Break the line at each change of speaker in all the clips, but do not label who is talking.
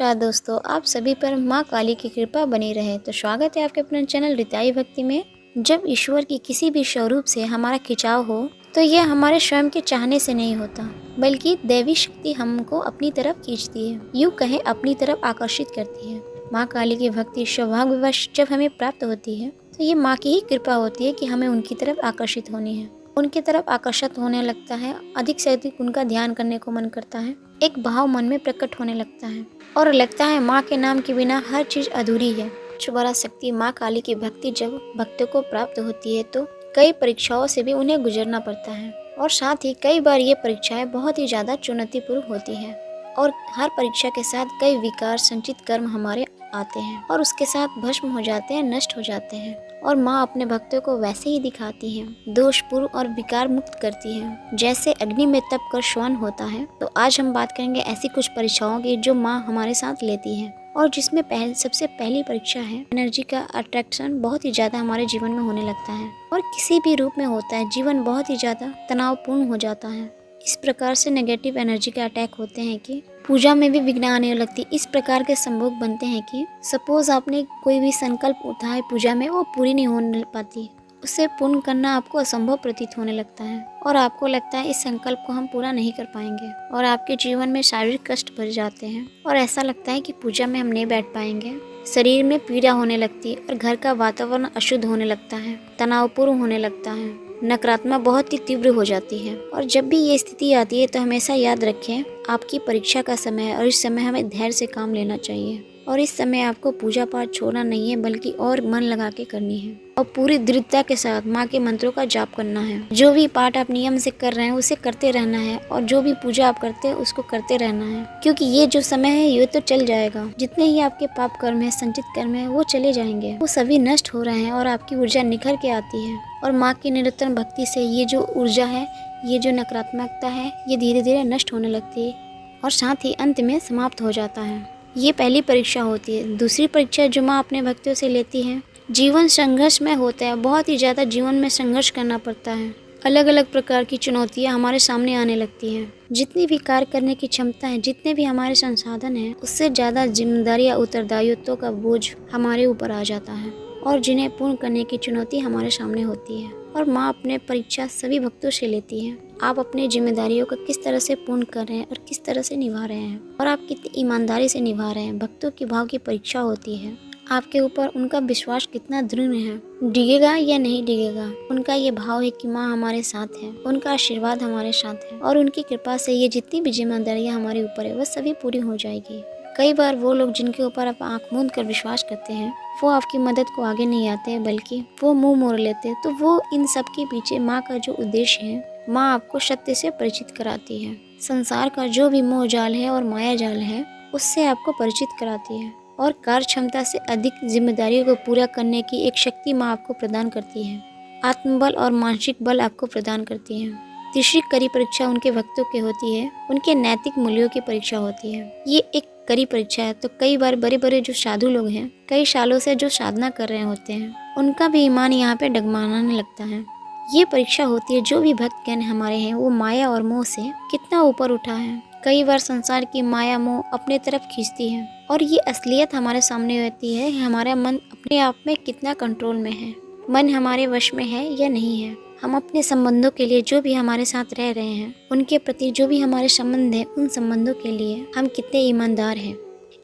नमस्कार दोस्तों, आप सभी पर माँ काली की कृपा बनी रहे। तो स्वागत है आपके अपने चैनल रिताई भक्ति में। जब ईश्वर की किसी भी स्वरूप से हमारा खिंचाव हो तो यह हमारे स्वयं के चाहने से नहीं होता, बल्कि दैवी शक्ति हमको अपनी तरफ खींचती है, यूँ कहें अपनी तरफ आकर्षित करती है। माँ काली की भक्ति सौभाग्यवश जब हमें प्राप्त होती है तो ये माँ की ही कृपा होती है कि हमें उनकी तरफ आकर्षित होनी है। उनकी तरफ आकर्षित होने लगता है, अधिक से अधिक उनका ध्यान करने को मन करता है, एक भाव मन में प्रकट होने लगता है और लगता है माँ के नाम के बिना हर चीज अधूरी है। शुभरा शक्ति माँ काली की भक्ति जब भक्तों को प्राप्त होती है तो कई परीक्षाओं से भी उन्हें गुजरना पड़ता है और साथ ही कई बार ये परीक्षाएं बहुत ही ज्यादा चुनौतीपूर्ण होती है और हर परीक्षा के साथ कई विकार संचित कर्म हमारे आते हैं और उसके साथ भस्म हो जाते हैं, नष्ट हो जाते हैं और माँ अपने भक्तों को वैसे ही दिखाती है, दोषपूर्ण और विकार मुक्त करती है जैसे अग्नि में तप कर श्वान होता है। तो आज हम बात करेंगे ऐसी कुछ परीक्षाओं की जो माँ हमारे साथ लेती है और जिसमें सबसे पहली परीक्षा है एनर्जी का अट्रैक्शन बहुत ही ज्यादा हमारे जीवन में होने लगता है और किसी भी रूप में होता है। जीवन बहुत ही ज्यादा तनावपूर्ण हो जाता है। इस प्रकार से नेगेटिव एनर्जी के अटैक होते हैं कि पूजा में भी विघ्न आने लगती। इस प्रकार के संभोग बनते हैं कि सपोज आपने कोई भी संकल्प उठाए पूजा में, वो पूरी नहीं होने पाती, उसे पूर्ण करना आपको असंभव प्रतीत होने लगता है और आपको लगता है इस संकल्प को हम पूरा नहीं कर पाएंगे और आपके जीवन में शारीरिक कष्ट बढ़ जाते हैं और ऐसा लगता है कि पूजा में हम नहीं बैठ पाएंगे। शरीर में पीड़ा होने लगती है और घर का वातावरण अशुद्ध होने लगता है, तनावपूर्ण होने लगता है, नकारात्मक बहुत ही तीव्र हो जाती है। और जब भी ये स्थिति आती है तो हमेशा याद रखें आपकी परीक्षा का समय है और इस समय हमें धैर्य से काम लेना चाहिए और इस समय आपको पूजा पाठ छोड़ना नहीं है बल्कि और मन लगा के करनी है और पूरी दृढ़ता के साथ माँ के मंत्रों का जाप करना है। जो भी पाठ आप नियम से कर रहे हैं उसे करते रहना है और जो भी पूजा आप करते हैं उसको करते रहना है, क्योंकि ये जो समय है ये तो चल जाएगा। जितने ही आपके पाप कर्म है, संचित कर्म है, वो चले जाएंगे, वो सभी नष्ट हो रहे हैं और आपकी ऊर्जा निखर के आती है और माँ की निरंतर भक्ति से ये जो ऊर्जा है, ये जो नकारात्मकता है, ये धीरे धीरे नष्ट होने लगती है और साथ ही अंत में समाप्त हो जाता है। ये पहली परीक्षा होती है। दूसरी परीक्षा जो माँ अपने भक्तों से लेती है, जीवन संघर्ष में होता है, बहुत ही ज़्यादा जीवन में संघर्ष करना पड़ता है। अलग अलग प्रकार की चुनौतियाँ हमारे सामने आने लगती हैं। जितनी भी कार्य करने की क्षमता है, जितने भी हमारे संसाधन हैं, उससे ज़्यादा जिम्मेदारी या उत्तरदायित्वों का बोझ हमारे ऊपर आ जाता है और जिन्हें पूर्ण करने की चुनौती हमारे सामने होती है और माँ अपने परीक्षा सभी भक्तों से लेती है। आप अपनी जिम्मेदारियों को किस तरह से पूर्ण कर रहे हैं और किस तरह से निभा रहे हैं और आप कितनी ईमानदारी से निभा रहे हैं। भक्तों की भाव की परीक्षा होती है, आपके ऊपर उनका विश्वास कितना दृढ़ है, डिगेगा या नहीं डिगेगा। उनका ये भाव है कि माँ हमारे साथ है, उनका आशीर्वाद हमारे साथ है और उनकी कृपा से ये जितनी भी जिम्मेदारियाँ हमारे ऊपर है वह सभी पूरी हो जाएगी। कई बार वो लोग जिनके ऊपर आप आंख मूंद कर विश्वास करते हैं वो आपकी मदद को आगे नहीं आते हैं, बल्कि वो मुंह मोड़ लेते हैं। तो वो इन सब के पीछे माँ का जो उद्देश्य है, माँ आपको सत्य से परिचित कराती है, संसार का जो भी मोह जाल है और माया जाल है उससे आपको परिचित कराती है और कार्य क्षमता से अधिक जिम्मेदारियों को पूरा करने की एक शक्ति माँ आपको प्रदान करती है। आत्मबल और मानसिक बल आपको प्रदान करती है। तीसरी कड़ी परीक्षा उनके भक्तों की होती है, उनके नैतिक मूल्यों की परीक्षा होती है। ये एक कड़ी परीक्षा है। तो कई बार बड़े बड़े जो साधु लोग हैं, कई सालों से जो साधना कर रहे होते हैं, उनका भी ईमान यहाँ पे डगमगाने लगता है। ये परीक्षा होती है जो भी भक्त गण हमारे हैं वो माया और मोह से कितना ऊपर उठा है। कई बार संसार की माया मोह अपने तरफ खींचती है और ये असलियत हमारे सामने रहती है, हमारा मन अपने आप में कितना कंट्रोल में है, मन हमारे वश में है या नहीं है। हम अपने संबंधों के लिए जो भी हमारे साथ रह रहे हैं, उनके प्रति जो भी हमारे संबंध है, उन संबंधों के लिए हम कितने ईमानदार हैं।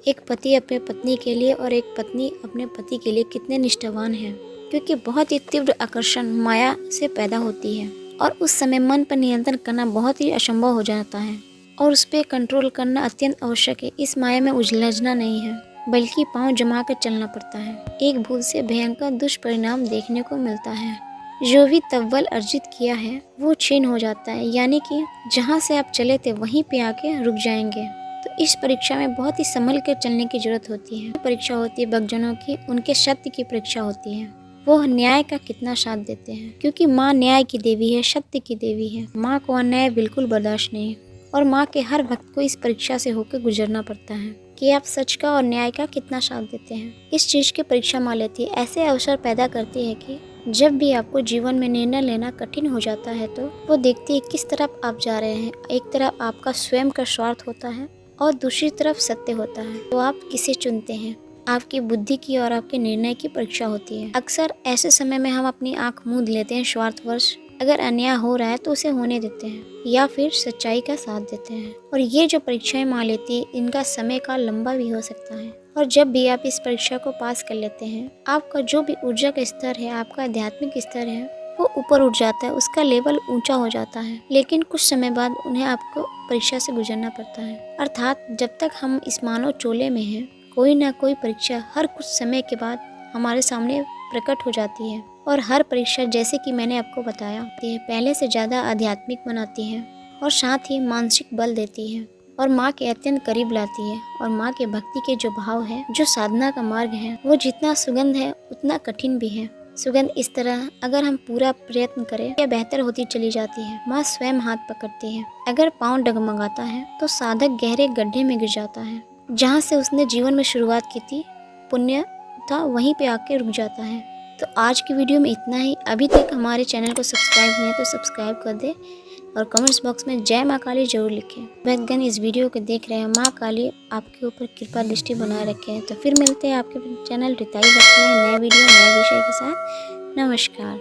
एक पति अपने पत्नी के लिए और एक पत्नी अपने पति के लिए कितने निष्ठावान हैं, क्योंकि बहुत ही तीव्र आकर्षण माया से पैदा होती है और उस समय मन पर नियंत्रण करना बहुत ही असंभव हो जाता है और उस पर कंट्रोल करना अत्यंत आवश्यक है। इस माया में उलझना नहीं है, बल्कि पाँव जमा कर चलना पड़ता है। एक भूल से भयंकर दुष्परिणाम देखने को मिलता है। जो भी तव्वल अर्जित किया है वो छीन हो जाता है, यानी कि जहाँ से आप चले थे वहीं पे आके रुक जाएंगे। तो इस परीक्षा में बहुत ही संभल कर चलने की जरूरत होती है। परीक्षा होती है भक्तजनों की, उनके सत्य की परीक्षा होती है, वो न्याय का कितना साथ देते हैं, क्योंकि माँ न्याय की देवी है, सत्य की देवी है। माँ को अन्याय बिल्कुल बर्दाश्त नहीं है और माँ के हर भक्त को इस परीक्षा से होकर गुजरना पड़ता है कि आप सच का और न्याय का कितना साथ देते हैं। इस चीज की परीक्षा माँ लेती है। ऐसे अवसर पैदा करती है कि जब भी आपको जीवन में निर्णय लेना कठिन हो जाता है तो वो देखती है किस तरफ आप जा रहे हैं। एक तरफ आपका स्वयं का स्वार्थ होता है और दूसरी तरफ सत्य होता है। तो आप किसे चुनते हैं? आपकी बुद्धि की और आपके निर्णय की परीक्षा होती है। अक्सर ऐसे समय में हम अपनी आंख मूंद लेते हैं स्वार्थवश। अगर अन्याय हो रहा है तो उसे होने देते हैं या फिर सच्चाई का साथ देते हैं। और ये जो परीक्षाएं माँ लेती है, इनका समय काल लंबा भी हो सकता है। और जब भी आप इस परीक्षा को पास कर लेते हैं, आपका जो भी ऊर्जा का स्तर है, आपका आध्यात्मिक स्तर है, वो ऊपर उठ जाता है, उसका लेवल ऊंचा हो जाता है। लेकिन कुछ समय बाद उन्हें आपको परीक्षा से गुजरना पड़ता है। अर्थात जब तक हम इस मानव चोले में हैं, कोई ना कोई परीक्षा हर कुछ समय के बाद हमारे सामने प्रकट हो जाती है। और हर परीक्षा, जैसे कि मैंने आपको बताया, पहले से ज़्यादा आध्यात्मिक बनाती है और साथ ही मानसिक बल देती है और माँ के अत्यंत करीब लाती है। और माँ के भक्ति के जो भाव है, जो साधना का मार्ग है, वो जितना सुगंध है उतना कठिन भी है। सुगंध इस तरह अगर हम पूरा प्रयत्न करें, यह बेहतर होती चली जाती है। माँ स्वयं हाथ पकड़ती है। अगर पाँव डगमगाता है तो साधक गहरे गड्ढे में गिर जाता है। जहाँ से उसने जीवन में शुरुआत की थी, पुण्य था, वहीं पे आके रुक जाता है। तो आज की वीडियो में इतना ही। अभी तक हमारे चैनल को सब्सक्राइब नहीं है तो सब्सक्राइब कर दे और कमेंट्स बॉक्स में जय माँ काली जरूर लिखें। भक्तगण इस वीडियो को देख रहे हैं, माँ काली आपके ऊपर कृपा दृष्टि बनाए रखें। तो फिर मिलते हैं आपके चैनल रिताई भक्ति में नए वीडियो नए विषय के साथ। नमस्कार।